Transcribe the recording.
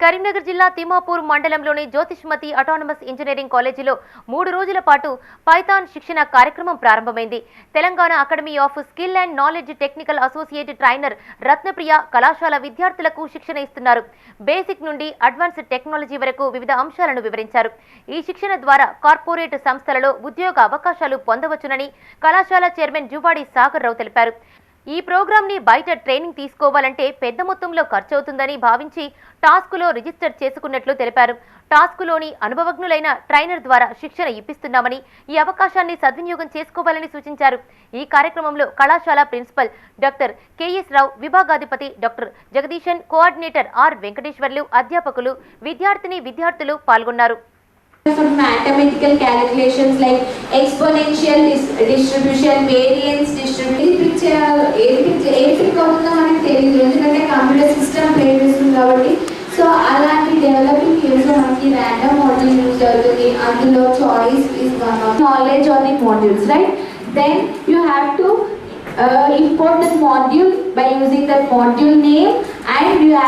కరీంనగర్ జిల్లా తిమ్మాపూర్ మండలంలోని Jyothishmathi autonomous engineering కాలేజీలో 3 రోజుల పాటు పైథాన్ శిక్షణ కార్యక్రమం ప్రారంభమైంది. Telangana academy of skill and knowledge technical associate trainer Ratnapriya కళాశాల విద్యార్థులకు శిక్షణ ఇస్తున్నారు. బేసిక్ నుండి అడ్వాన్స్ టెక్నాలజీ వరకు వివిధ అంశాలను వివరించారు. ఈ శిక్షణ ద్వారా కార్పొరేట్ సంస్థలలో ఉద్యోగ అవకాశాలు పొందవచ్చునని కళాశాల చైర్మన్ జువాడి సాగర్ రావు తెలిపారు. ఈ ప్రోగ్రామ్ ని బయట ట్రైనింగ్ తీసుకోవాలంటే పెద్ద మొత్తంలో ఖర్చవుతుందని భావించి టాస్క్లో రిజిస్టర్ చేసుకున్నట్లు తెలిపారు. టాస్క్లోని అనుభవజ్ఞులైన ట్రైనర్ ద్వారా శిక్షణ ఇప్పిస్తున్నామని, ఈ అవకాశాన్ని సద్వినియోగం చేసుకోవాలని సూచించారు. ఈ కార్యక్రమంలో కళాశాల ప్రిన్సిపల్ డాక్టర్ కెఎస్ రావు, విభాగాధిపతి doctor Jagadeesan, coordinator R Venkateswarlu, అధ్యాపకులు, విద్యార్థులు పాల్గొన్నారు. Some mathematical calculations like exponential distribution, variance distribution, which computer system play so అలాంటి డెవలపింగ్ యూజ్ మనకి random module యూజ్ అవుతుంది. అందులో choice is one of knowledge on the modules, right? Then you have to import the module by using that module name, and you have